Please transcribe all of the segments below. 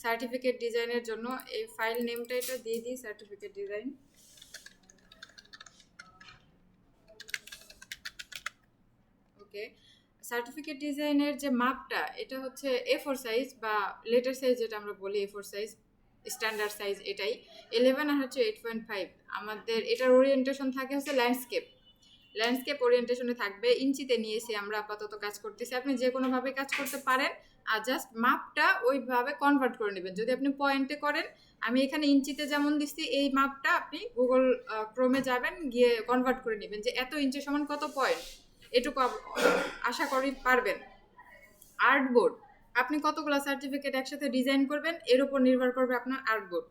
Certificate ডিজাইনের জন্য এই ফাইল নেমটা এটা দিয়ে দিই, সার্টিফিকেট ডিজাইন। ওকে, সার্টিফিকেট ডিজাইনের যে মাপটা এটা হচ্ছে A4 সাইজ বা লেটার সাইজ, যেটা আমরা বলি A4 সাইজ স্ট্যান্ডার্ড সাইজ, এটাই 11 আর হচ্ছে 8.5। আমাদের এটার ওরিয়েন্টেশন থাকে হচ্ছে ল্যান্ডস্কেপ ওরিয়েন্টেশনে থাকবে। ইঞ্চিতে নিয়েছি আমরা আপাতত কাজ করতেছি, আপনি যে কোনোভাবে কাজ করতে পারেন, আর জাস্ট মাপটা ওইভাবে কনভার্ট করে নেবেন। যদি আপনি পয়েন্টে করেন, আমি এখানে ইঞ্চিতে যেমন দিচ্ছি এই মাপটা আপনি গুগল ক্রোমে যাবেন, গিয়ে কনভার্ট করে নেবেন যে এত ইঞ্চি সমান কত পয়েন্ট, এটুকু আশা করি পারবেন। আর্টবোর্ড, আপনি কতগুলো সার্টিফিকেট একসাথে ডিজাইন করবেন এর উপর নির্ভর করবে আপনার আর্টবোর্ড।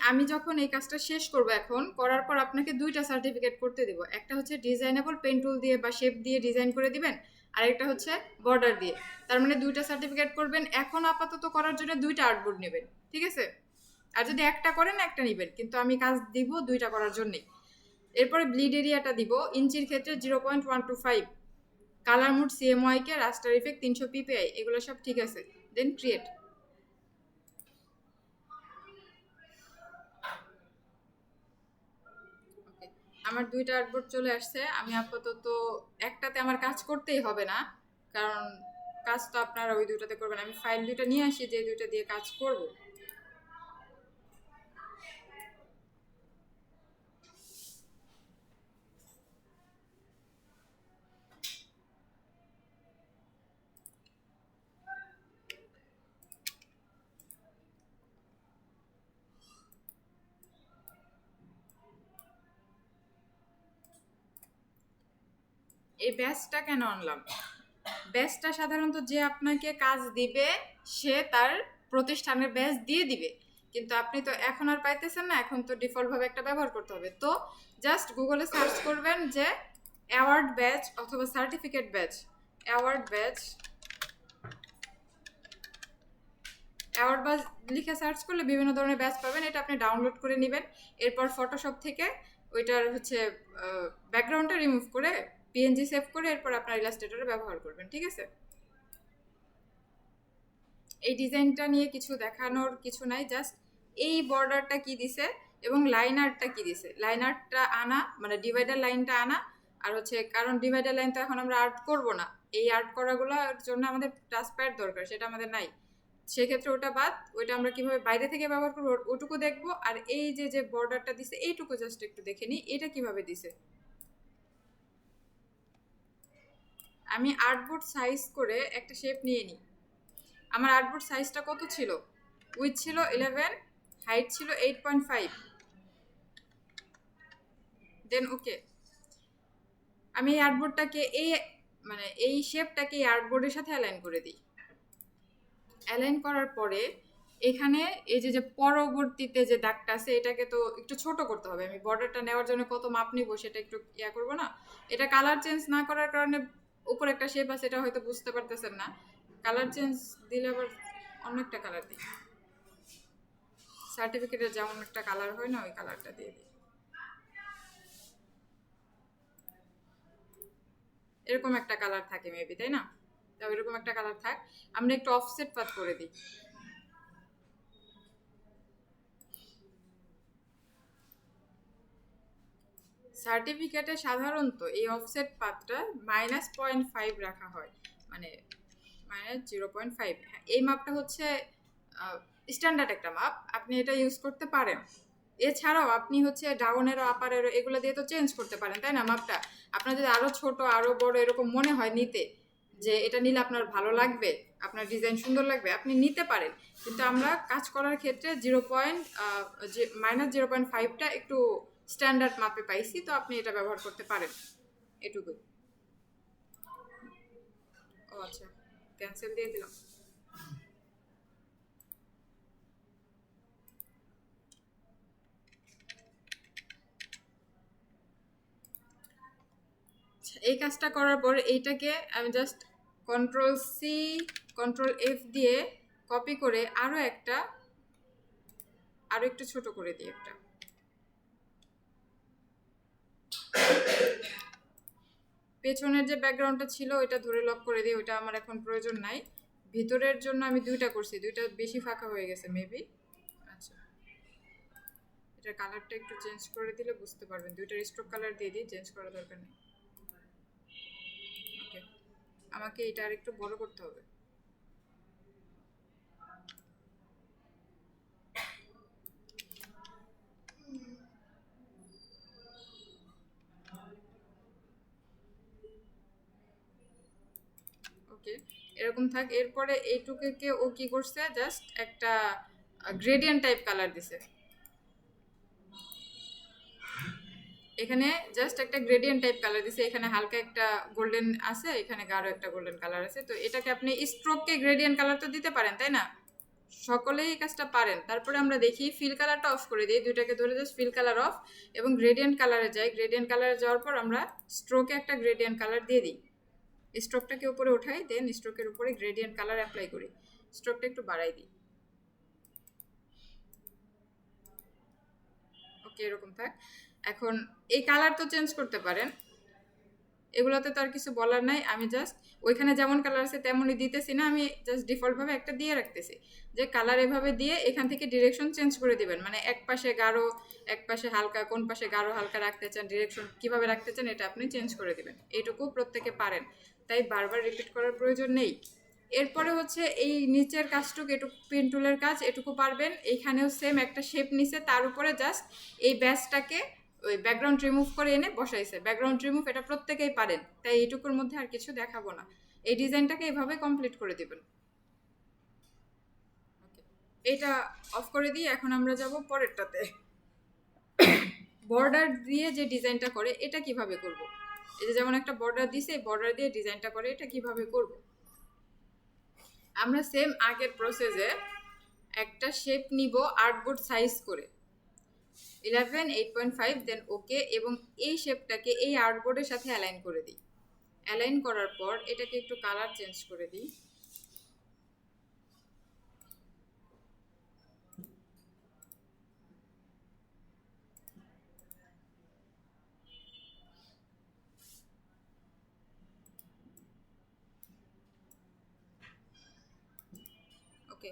আমি যখন এই কাজটা শেষ করব, এখন করার পর আপনাকে দুইটা সার্টিফিকেট করতে দিব। একটা হচ্ছে ডিজাইনেবল পেন টুল দিয়ে বা শেপ দিয়ে ডিজাইন করে দিবেন, আর একটা হচ্ছে বর্ডার দিয়ে। তার মানে দুইটা সার্টিফিকেট করবেন। এখন আপাতত করার জন্য দুইটা আর্টবোর্ড নেবেন, ঠিক আছে? আর যদি একটা করেন একটা নেবেন, কিন্তু আমি কাজ দিব দুইটা করার জন্যই। এরপরে ব্লিড এরিয়াটা দিব ইঞ্চির ক্ষেত্রে 0.125, কালার মুড CMYK, রাস্টার ইফেক্ট 300 PPI, এগুলো সব ঠিক আছে। দেন ক্রিয়েট। আমার দুইটা আর্টবোর্ড চলে আসছে। আমি আপাতত একটাতে আমার কাজ করতেই হবে না, কারণ কাজ তো আপনারা ওই দুইটাতে করবেন। আমি ফাইল দুইটা নিয়ে আসি যে দুইটা দিয়ে কাজ করব। এই ব্যাচটা কেন আনলাম? ব্যাচটা সাধারণত যে আপনাকে কাজ দিবে সে তার প্রতিষ্ঠানের ব্যাচ দিয়ে দিবে, কিন্তু আপনি তো এখন আর পাইতেছেন না, এখন তো ডিফল্টভাবে একটা ব্যবহার করতে হবে। তো জাস্ট গুগলে সার্চ করবেন যে অ্যাওয়ার্ড ব্যাচ অথবা certificate batch. Award batch, award batch লিখে সার্চ করলে বিভিন্ন ধরনের ব্যাচ পাবেন। এটা আপনি ডাউনলোড করে নেবেন। এরপর ফটোশপ থেকে ওইটার হচ্ছে ব্যাকগ্রাউন্ডটা রিমুভ করে PNG সেভ করে এরপর আপনার ইলাস্ট্রেটরে ব্যবহার করবেন, ঠিক আছে? এই ডিজাইনটা নিয়ে কিছু দেখানোর কিছু নাই, জাস্ট এই বর্ডারটা কি দিছে এবং লাইন আর্টটা কি দিছে। লাইন আর্টটা আনা মানে ডিভাইডার লাইনটা আনা, আর হচ্ছে কারণ ডিভাইডার লাইন তো এখন আমরা আর্ট করব না, এই আর্ট করাগুলোর জন্য আমাদের টাচ প্যাড দরকার, সেটা আমাদের নাই। সেক্ষেত্রে ওটা বাদ, ওইটা আমরা কিভাবে বাইরে থেকে ব্যবহার করবো ওটুকু দেখবো। আর এই যে যে বর্ডারটা দিছে এইটুকু জাস্ট একটু দেখে নিই এটা কিভাবে দিছে। আমি আর্টবোর্ড সাইজ করে একটা শেপ নিয়ে নিই। আমার আর্টবোর্ড সাইজটা কত ছিল? উইথ ছিল 11, হাইট ছিল 8.5। দেন ওকে, আমি এই আর্টবোর্ডটাকে এই শেপটাকে এই আর্টবোর্ডের সাথে অ্যালাইন করে দিই। অ্যালাইন করার পরে এখানে এই যে যে পরবর্তীতে যে দাগটা আছে এটাকে তো একটু ছোট করতে হবে। আমি বর্ডারটা নেওয়ার জন্য কত মাপ নিব সেটা একটু করবো না। এটা কালার চেঞ্জ না করার কারণে উপরে একটা শেপ আছে, এটা হয়তো বুঝতে পারতেছেন না। কালার চেঞ্জ দিলে আবার অন্য একটা কালার দিই, সার্টিফিকেটের যেমন একটা কালার হয় না ওই কালারটা দিয়ে দিই। এরকম একটা কালার থাকে মেবি, তাই না? তো এরকম একটা কালার থাক, আমরা একটু অফসেট পাত করে দিই। সার্টিফিকেটে সাধারণত এই অফসেট পাতটা -0.5 রাখা হয়, মানে -0.5। এই মাপটা হচ্ছে স্ট্যান্ডার্ড একটা মাপ, আপনি এটা ইউজ করতে পারেন। এছাড়াও আপনি হচ্ছে ডাউনেরও আপারেরও এগুলো দিয়ে তো চেঞ্জ করতে পারেন, তাই না? মাপটা আপনার যদি আরও ছোট আরও বড় এরকম মনে হয় নিতে, যে এটা নিলে আপনার ভালো লাগবে, আপনার ডিজাইন সুন্দর লাগবে, আপনি নিতে পারেন। কিন্তু আমরা কাজ করার ক্ষেত্রে -0.5টা একটু স্ট্যান্ডার্ড মাপে পাইছি, তো আপনি এটা ব্যবহার করতে পারেন। এটুকুই। ও আচ্ছা, ক্যান্সেল দিয়ে দিলাম। এই কাজটা করার পর এইটাকে আমি জাস্ট Ctrl+C Ctrl+F দিয়ে কপি করে আরো একটু ছোট করে দিই একটা। পেছনের যে ব্যাকগ্রাউন্ডটা ছিল ওইটা ধরে লক করে দিই, ওইটা আমার এখন প্রয়োজন নাই। ভিতরের জন্য আমি 2টা করছি, 2টা বেশি ফাঁকা হয়ে গেছে মেবি। আচ্ছা, এটা কালারটা একটু চেঞ্জ করে দিলে বুঝতে পারবেন। 2টার স্ট্রোক কালার দিয়ে দিই, চেঞ্জ করার দরকার নেই। ওকে, আমাকে এটা আর একটু বড় করতে হবে। ওকে, এরকম থাক। এরপরে এইটুকুকে ও কি করছে, জাস্ট একটা গ্রেডিয়েন্ট টাইপ কালার দিছে। এখানে জাস্ট একটা গ্রেডিয়েন্ট টাইপ কালার দিছে, এখানে হালকা একটা গোল্ডেন আছে, এখানে গাঢ় একটা গোল্ডেন কালার আছে। তো এটাকে আপনি স্ট্রোককে গ্রেডিয়েন্ট কালার তো দিতে পারেন, তাই না? সকলেই এই কাজটা পারেন। তারপরে আমরা দেখি ফিল কালারটা অফ করে দিই, 2টাকে ধরে জাস্ট ফিল কালার অফ এবং গ্রেডিয়েন্ট কালারে যাই। গ্রেডিয়েন্ট কালারে যাওয়ার পর আমরা স্ট্রোকে একটা গ্রেডিয়েন্ট কালার দিয়ে দিই। স্ট্রোকটাকে উপরে উঠাই, দেন স্ট্রোকের উপরে গ্রেডিয়েন্ট কালার অ্যাপ্লাই করি। স্ট্রোকটা একটু বাড়াই দিই। ওকে, এরকম থাক। এখন এই কালার তো চেঞ্জ করতে পারেন, এগুলোতে তো আর কিছু বলার নাই। আমি জাস্ট ওইখানে যেমন কালার আছে তেমনই দিতেছি না, আমি জাস্ট ডিফল্টভাবে একটা দিয়ে রাখতেছি। যে কালার এভাবে দিয়ে এখান থেকে ডিরেকশন চেঞ্জ করে দিবেন, মানে এক পাশে গাঢ় এক পাশে হালকা, কোন পাশে গাঢ় হালকা রাখতে চান, ডিরেকশন কিভাবে রাখতে চান এটা আপনি চেঞ্জ করে দিবেন। এইটুকু প্রত্যেকে পারেন, তাই বারবার রিপিট করার প্রয়োজন নেই। এরপরে হচ্ছে এই নিচের কাজটুকু, এটুকু পেন টুলের কাজ, এটুকু পারবেন। এইখানেও সেম একটা শেপ নিছে, তার উপরে জাস্ট এই ব্যাসটাকে ওই ব্যাকগ্রাউন্ড রিমুভ করে এনে বসাইছে। ব্যাকগ্রাউন্ড রিমুভ এটা প্রত্যেকেই পারেন, তাই এইটুকুর মধ্যে আর কিছু দেখাবো না। এই ডিজাইনটাকে এইভাবে কমপ্লিট করে দিবেন। ওকে, এটা অফ করে দিই। এখন আমরা যাব পরেরটাতে। বর্ডার দিয়ে যে ডিজাইনটা করে এটা কিভাবে করব। এই যে যেমন একটা বর্ডার দিছে, এই বর্ডার দিয়ে ডিজাইনটা করে এটা কিভাবে করব। আমরা সেম আগের প্রসেসে একটা শেপ নিব আর্টবোর্ড সাইজ করে 11 8.5, দেন ওকে, এবং এই শেপটাকে এই আর্টবোর্ডের সাথে অ্যালাইন করে দিই। অ্যালাইন করার পর এটাকে একটু কালার চেঞ্জ করে দিই। ওকে,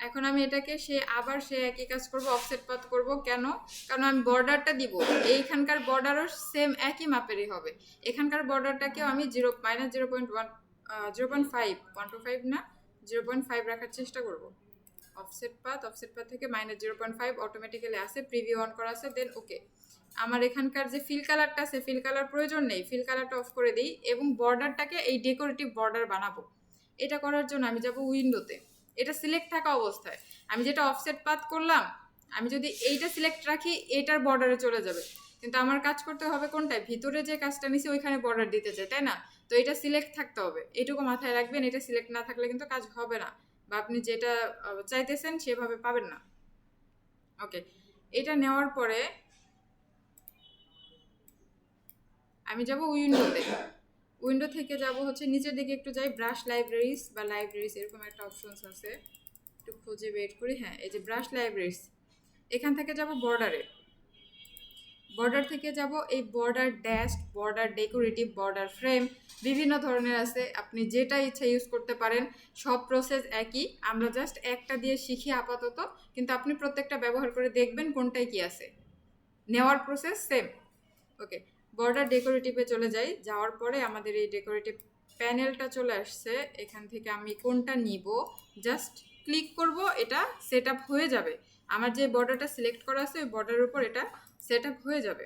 এখন আমি এটাকে আবার একই কাজ করব, অফসেট পাথ করব। কেন? কারণ আমি বর্ডারটা দিব, এইখানকার বর্ডারও সেম একই মাপেরই হবে। এখানকার বর্ডারটাকেও আমি -0.1 0.5 125 না 0.5 রাখার চেষ্টা করব। অফসেট পাথ থেকে -0.5 অটোমেটিক্যালি আসে, প্রিভিউ অন করা আছে, দেন ওকে। আমার এখানকার যে ফিল কালারটা আছে, ফিল কালার প্রয়োজন নেই, ফিল কালারটা অফ করে দিই এবং বর্ডারটাকে এই ডেকোরেটিভ বর্ডার বানাবো। এটা করার জন্য আমি যাব উইন্ডোতে। এটা সিলেক্ট থাকা অবস্থায় আমি যেটা অফসেট পাথ করলাম, আমি যদি এইটা সিলেক্ট রাখি এটার বর্ডারে চলে যাবে, কিন্তু আমার কাজ করতে হবে কোনটায়, ভিতরে যে কাজটা নিছি ওইখানে বর্ডার দিতে চাই, তাই না? তো এটা সিলেক্ট থাকতে হবে, এটুকু মাথায় রাখবেন। এটা সিলেক্ট না থাকলে কিন্তু কাজ হবে না, বা আপনি যেটা চাইতেছেন সেভাবে পাবেন না। ওকে, এটা নেওয়ার পরে আমি যাব উইন্ডোতে। উইন্ডো থেকে যাব হচ্ছে নিচের দিকে একটু যাই, ব্রাশ লাইব্রেরিজ বা লাইব্রেরিজ এরকম একটা অপশনস আছে, একটু খুঁজে বের করি। হ্যাঁ, এই যে ব্রাশ লাইব্রেরিজ, এখান থেকে যাব বর্ডারে। বর্ডার থেকে যাব এই border dash, border decorative, border frame, বিভিন্ন ধরনের আছে, আপনি যেটা ইচ্ছা ইউজ করতে পারেন। সব প্রসেস একই, আমরা জাস্ট একটা দিয়ে শিখি আপাতত, কিন্তু আপনি প্রত্যেকটা ব্যবহার করে দেখবেন কোনটায় কি আছে। নেওয়ার প্রসেস সেম। ওকে, বর্ডার ডেকোরেটিভে চলে যাই। যাওয়ার পরে আমাদের এই ডেকোরেটিভ প্যানেলটা চলে আসছে। এখান থেকে আমি কোনটা নিব জাস্ট ক্লিক করব, এটা সেট আপ হয়ে যাবে। আমার যে বর্ডারটা সিলেক্ট করা আছে ওই বর্ডারের উপর এটা সেট আপ হয়ে যাবে।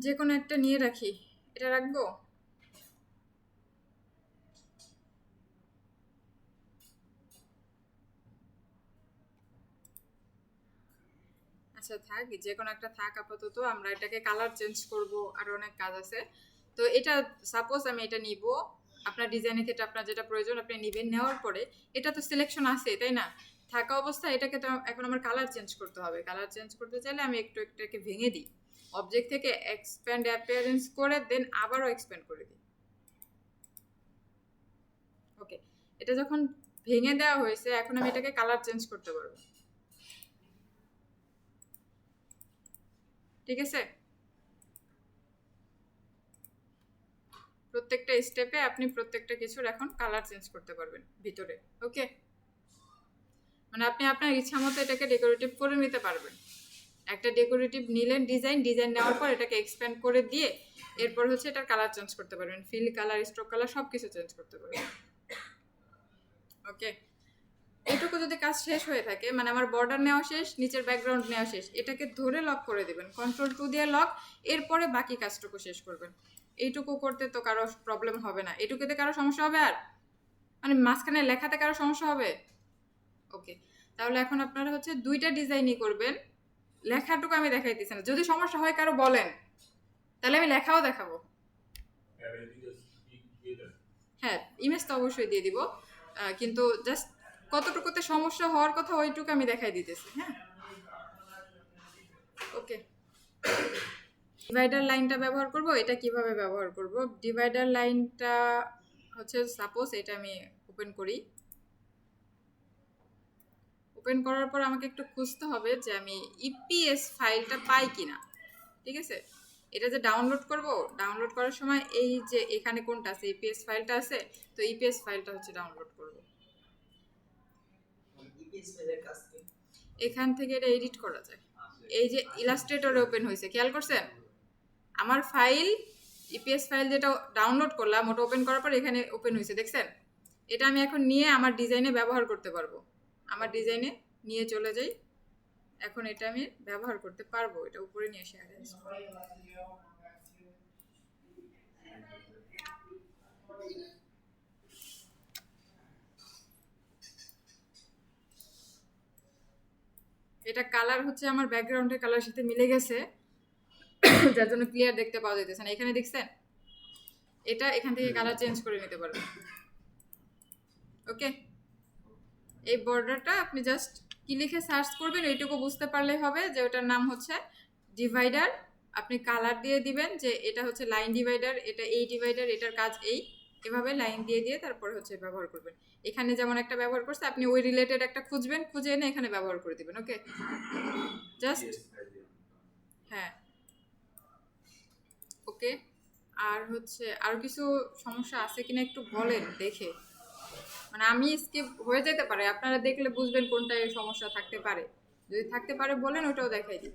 যে কোনো একটা নিয়ে রাখি, এটা রাখবো। আচ্ছা থাক, যে কোনো একটা থাক আপাতত। আমরা এটাকে কালার চেঞ্জ করব, আরও অনেক কাজ আছে। তো এটা সাপোজ আমি এটা নিব, আপনার ডিজাইনের ক্ষেত্রে আপনার যেটা প্রয়োজন আপনি নেবেন। নেওয়ার পরে এটা তো সিলেকশন আছে, তাই না? থাকা অবস্থায় এটাকে তো এখন আমার কালার চেঞ্জ করতে হবে। কালার চেঞ্জ করতে চাইলে আমি একটু একটাকে ভেঙে দিই, অবজেক্ট থেকে এক্সপ্যান্ড অ্যাপিয়ারেন্স করে দেন আবারও এক্সপ্যান্ড করে দিই। ওকে, এটা যখন ভেঙে দেওয়া হয়েছে এখন আমি এটাকে কালার চেঞ্জ করতে পারবো। ঠিক আছে? প্রত্যেকটা স্টেপে আপনি প্রত্যেকটা কিছুর এখন কালার চেঞ্জ করতে পারবেন ভিতরে। ওকে, মানে আপনি আপনার ইচ্ছা মতো এটাকে ডেকোরেটিভ করে নিতে পারবেন। একটা ডেকোরেটিভ নিলেন, ডিজাইন নেওয়ার পর এটাকে এক্সপ্যান্ড করে দিয়ে এরপর হচ্ছে এটার কালার চেঞ্জ করতে পারবেন, ফিল কালার, স্ট্রোক কালার সব কিছু চেঞ্জ করতে পারবেন। ওকে, এটুকু যদি কাজ শেষ হয়ে থাকে, মানে আমার বর্ডার নেওয়া শেষ, নিচের ব্যাকগ্রাউন্ড নেওয়া শেষ, এটাকে ধরে লক করে দেবেন, Ctrl+2 দিয়ে লক, এরপরে বাকি কাজটুকু শেষ করবেন। এইটুকু করতে তো কারো প্রবলেম হবে না। এটুকুতে কারো সমস্যা হবে? আর মানে মাঝখানে লেখাতে কারো সমস্যা হবে? ওকে, তাহলে এখন আপনারা হচ্ছে দুইটা ডিজাইনই করবেন। লেখাটুকু আমি দেখাইতেছি না, যদি সমস্যা হয় কারো বলেন, তাহলে আমি লেখাও দেখাবো। হ্যাঁ, ইমেজ তো অবশ্যই দিয়ে দিব, কিন্তু জাস্ট কতটুকুতে সমস্যা হওয়ার কথা ওইটুকু আমি দেখাই দিতেছি। হ্যাঁ, ওকে। ডিভাইডার লাইনটা ব্যবহার করব। এটা কিভাবে ব্যবহার করব? ডিভাইডার লাইনটা হচ্ছে, সাপোজ এটা আমি ওপেন করি। ওপেন করার পর আমাকে একটু খুঁজতে হবে যে আমি ইপিএস ফাইলটা পাই কিনা। ঠিক আছে, এটা যে ডাউনলোড করব, ডাউনলোড করার সময় এই যে এখানে কোনটা আছে, ইপিএস ফাইলটা আছে, তো ইপিএস ফাইলটা হচ্ছে ডাউনলোড করব। এখান থেকে এটা এডিট করা যায়। এই যে ইলাস্ট্রেটরে ওপেন হয়েছে, খেয়াল করছেন? আমার ফাইল, ইপিএস ফাইল যেটা ডাউনলোড করলাম, ওটা ওপেন করার পর এখানে ওপেন হয়েছে, দেখছেন? এটা আমি এখন নিয়ে আমার ডিজাইনে ব্যবহার করতে পারবো। আমার ডিজাইনে নিয়ে চলে যাই, এখন এটা আমি ব্যবহার করতে পারবো। এটা উপরে নিয়ে এসে এটা কালার হচ্ছে আমার ব্যাকগ্রাউন্ডের কালার সাথে মিলে গেছে, যার জন্য ক্লিয়ার দেখতে পাওয়া যাইতেছে না। এখানে দেখছেন, এটা এখান থেকে কালার চেঞ্জ করে নিতে পারবেন। ওকে, এই বর্ডারটা আপনি জাস্ট কি লিখে সার্চ করবেন এইটুকু বুঝতে পারলেই হবে যে ওটার নাম হচ্ছে ডিভাইডার। আপনি কালার দিয়ে দিবেন যে এটা হচ্ছে লাইন ডিভাইডার, এটা এই ডিভাইডার, এটার কাজ এই, এভাবে লাইন দিয়ে দিয়ে তারপরে হচ্ছে ব্যবহার করবেন। এখানে যেমন একটা ব্যবহার করছে, আপনি ওই রিলেটেড একটা খুঁজবেন, খুঁজে এনে এখানে ব্যবহার করে দিবেন। ওকে, জাস্ট, হ্যাঁ, ওকে। আর হচ্ছে আরো কিছু সমস্যা আছে কিনা একটু বলেন দেখে, মানে আমি স্কিপ হয়ে যেতে পারে, আপনারা দেখলে বুঝবেন কোনটায় সমস্যা থাকতে পারে। যদি থাকতে পারে বলেন, ওটাও দেখাই দিই।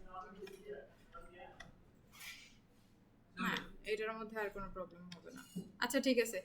হ্যাঁ, এটার মধ্যে আর কোনো প্রবলেম হবে না। আচ্ছা, ঠিক আছে।